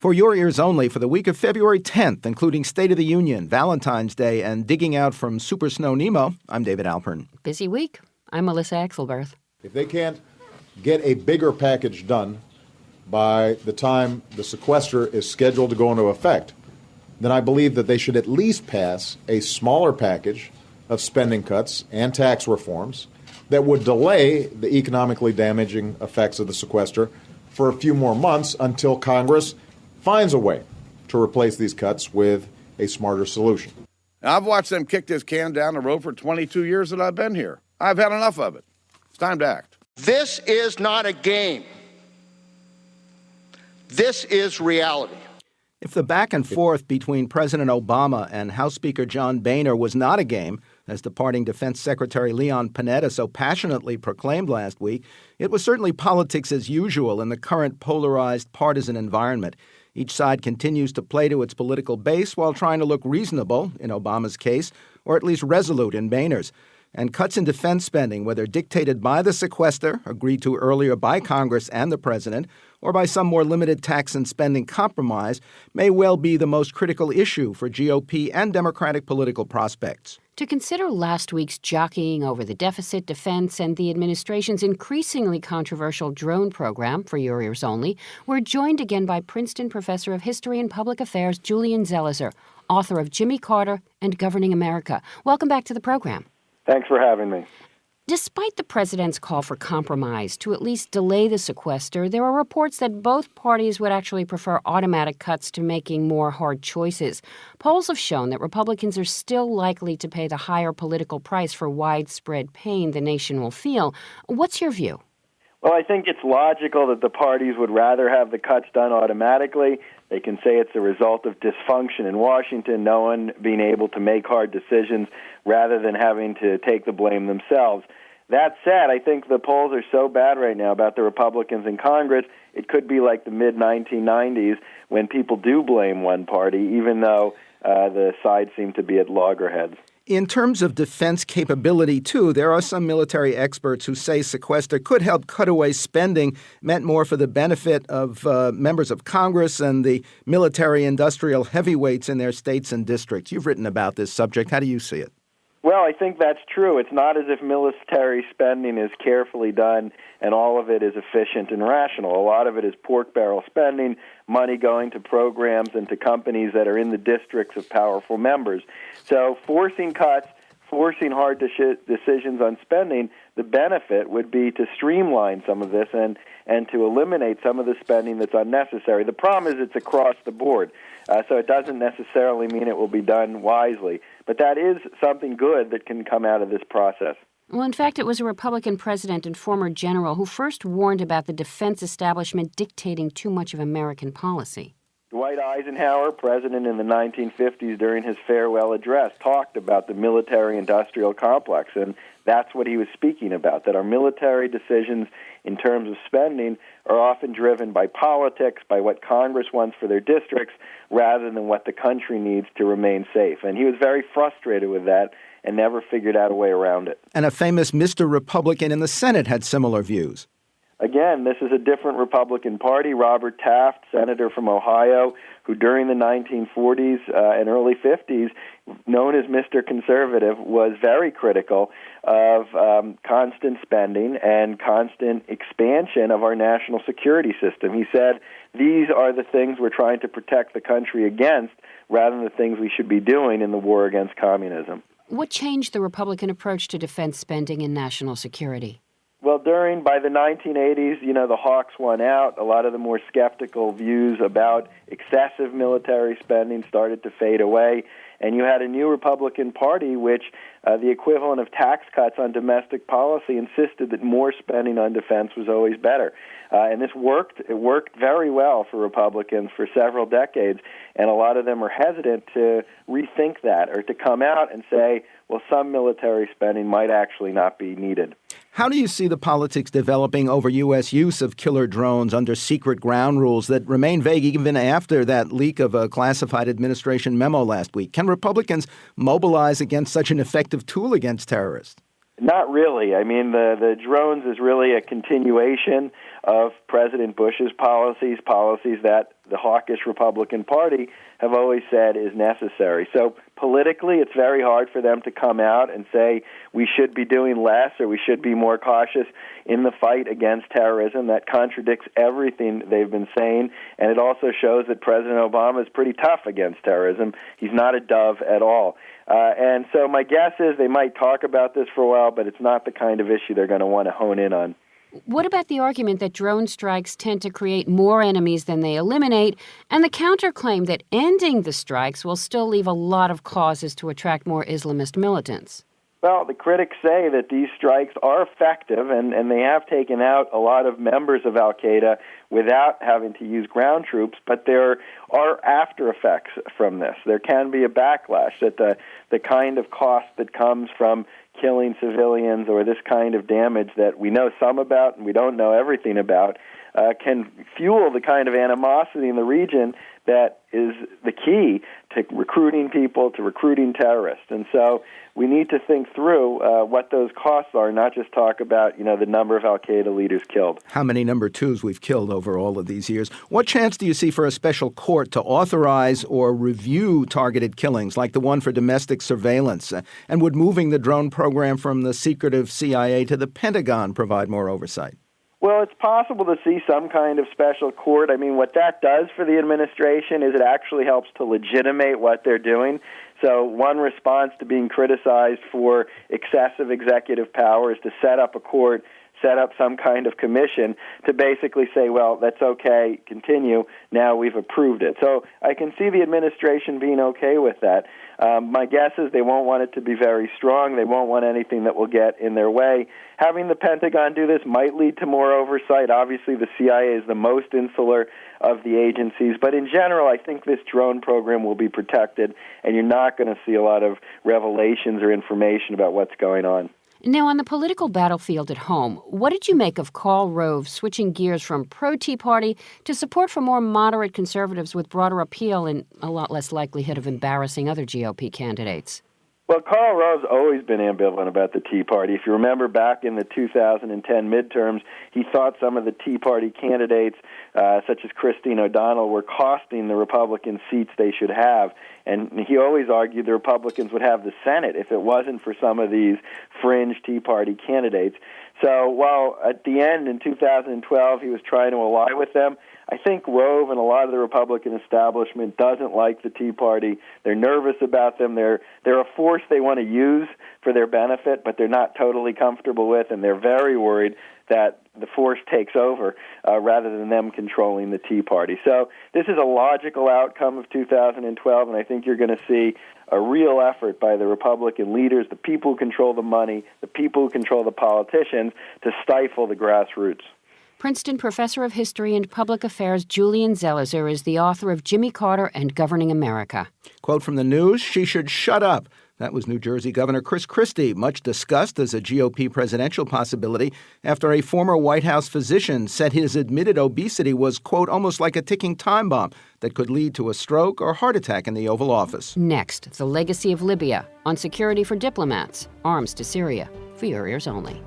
For your ears only for the week of February 10th, including State of the Union, Valentine's Day, and digging out from Super Snow Nemo, I'm David Alpern. Busy week. I'm Melissa Axelberth. If they can't get a bigger package done by the time the sequester is scheduled to go into effect, then I believe that they should at least pass a smaller package of spending cuts and tax reforms that would delay the economically damaging effects of the sequester for a few more months until Congress finds a way to replace these cuts with a smarter solution. Now, I've watched them kick this can down the road for 22 years that I've been here. I've had enough of it. It's time to act. This is not a game. This is reality. If the back and forth between President Obama and House Speaker John Boehner was not a game, as departing Defense Secretary Leon Panetta so passionately proclaimed last week, it was certainly politics as usual in the current polarized partisan environment. Each side continues to play to its political base while trying to look reasonable, in Obama's case, or at least resolute in Boehner's. And cuts in defense spending, whether dictated by the sequester, agreed to earlier by Congress and the president, or by some more limited tax and spending compromise, may well be the most critical issue for GOP and Democratic political prospects. To consider last week's jockeying over the deficit, defense, and the administration's increasingly controversial drone program, for your ears only, we're joined again by Princeton professor of history and public affairs Julian Zelizer, author of Jimmy Carter and Governing America. Welcome back to the program. Thanks for having me. Despite the president's call for compromise to at least delay the sequester, there are reports that both parties would actually prefer automatic cuts to making more hard choices. Polls have shown that Republicans are still likely to pay the higher political price for widespread pain the nation will feel. What's your view? Well, I think it's logical that the parties would rather have the cuts done automatically. They can say it's a result of dysfunction in Washington, no one being able to make hard decisions rather than having to take the blame themselves. That said, I think the polls are so bad right now about the Republicans in Congress, it could be like the mid-1990s when people do blame one party, even though the sides seem to be at loggerheads. In terms of defense capability, too, there are some military experts who say sequester could help cut away spending meant more for the benefit of members of Congress and the military-industrial heavyweights in their states and districts. You've written about this subject. How do you see it? Well, I think that's true. It's not as if military spending is carefully done and all of it is efficient and rational. A lot of it is pork barrel spending, money going to programs and to companies that are in the districts of powerful members. So forcing cuts, forcing hard decisions on spending, the benefit would be to streamline some of this and to eliminate some of the spending that's unnecessary. The problem is it's across the board, so it doesn't necessarily mean it will be done wisely. But that is something good that can come out of this process. Well, in fact, it was a Republican president and former general who first warned about the defense establishment dictating too much of American policy. Dwight Eisenhower, president in the 1950s, during his farewell address, talked about the military-industrial complex, and that's what he was speaking about, that our military decisions in terms of spending are often driven by politics, by what Congress wants for their districts, rather than what the country needs to remain safe. And he was very frustrated with that and never figured out a way around it. And a famous Mr. Republican in the Senate had similar views. Again, this is a different Republican Party. Robert Taft, senator from Ohio, who during the 1940s and early 50s, known as Mr. Conservative, was very critical of constant spending and constant expansion of our national security system. He said, these are the things we're trying to protect the country against rather than the things we should be doing in the war against communism. What changed the Republican approach to defense spending and national security? Well, by the 1980s, the hawks won out. A lot of the more skeptical views about excessive military spending started to fade away. And you had a new Republican Party, which the equivalent of tax cuts on domestic policy insisted that more spending on defense was always better. And this worked. It worked very well for Republicans for several decades. And a lot of them are hesitant to rethink that or to come out and say, well, some military spending might actually not be needed. How do you see the politics developing over U.S. use of killer drones under secret ground rules that remain vague even after that leak of a classified administration memo last week? Can Republicans mobilize against such an effective tool against terrorists? Not really. I mean, the drones is really a continuation of President Bush's policies that the hawkish Republican Party have always said is necessary. So politically, it's very hard for them to come out and say we should be doing less or we should be more cautious in the fight against terrorism. That contradicts everything they've been saying, and it also shows that President Obama is pretty tough against terrorism. He's not a dove at all. And so my guess is they might talk about this for a while, but it's not the kind of issue they're going to want to hone in on. What about the argument that drone strikes tend to create more enemies than they eliminate, and the counterclaim that ending the strikes will still leave a lot of causes to attract more Islamist militants? Well, the critics say that these strikes are effective, and they have taken out a lot of members of al-Qaeda without having to use ground troops, but there are after effects from this. There can be a backlash, that the kind of cost that comes from killing civilians or this kind of damage that we know some about and we don't know everything about can fuel the kind of animosity in the region that is the key to recruiting people, to recruiting terrorists. And so we need to think through what those costs are, not just talk about, the number of al-Qaeda leaders killed. How many number twos we've killed over all of these years. What chance do you see for a special court to authorize or review targeted killings like the one for domestic surveillance? And would moving the drone program from the secretive CIA to the Pentagon provide more oversight? Well, it's possible to see some kind of special court. I mean, what that does for the administration is it actually helps to legitimate what they're doing. So one response to being criticized for excessive executive power is to set up a court, set up some kind of commission to basically say, well, that's okay, continue, now we've approved it. So I can see the administration being okay with that. My guess is they won't want it to be very strong. They won't want anything that will get in their way. Having the Pentagon do this might lead to more oversight. Obviously, the CIA is the most insular of the agencies. But in general, I think this drone program will be protected, and you're not going to see a lot of revelations or information about what's going on. Now, on the political battlefield at home, what did you make of Karl Rove switching gears from pro-Tea Party to support for more moderate conservatives with broader appeal and a lot less likelihood of embarrassing other GOP candidates? Well, Karl Rove's always been ambivalent about the Tea Party. If you remember back in the 2010 midterms, he thought some of the Tea Party candidates, such as Christine O'Donnell, were costing the Republican seats they should have. And he always argued the Republicans would have the Senate if it wasn't for some of these fringe Tea Party candidates. So while at the end in 2012 he was trying to ally with them, I think Rove and a lot of the Republican establishment doesn't like the Tea Party. They're nervous about them. They're a force they want to use for their benefit, but they're not totally comfortable with, and they're very worried that the force takes over rather than them controlling the Tea Party. So this is a logical outcome of 2012, and I think you're going to see a real effort by the Republican leaders, the people who control the money, the people who control the politicians, to stifle the grassroots. Princeton professor of history and public affairs Julian Zelizer is the author of Jimmy Carter and Governing America. Quote from the news, she should shut up. That was New Jersey Governor Chris Christie, much discussed as a GOP presidential possibility after a former White House physician said his admitted obesity was, quote, almost like a ticking time bomb that could lead to a stroke or heart attack in the Oval Office. Next, the legacy of Libya on security for diplomats, arms to Syria, for your ears only.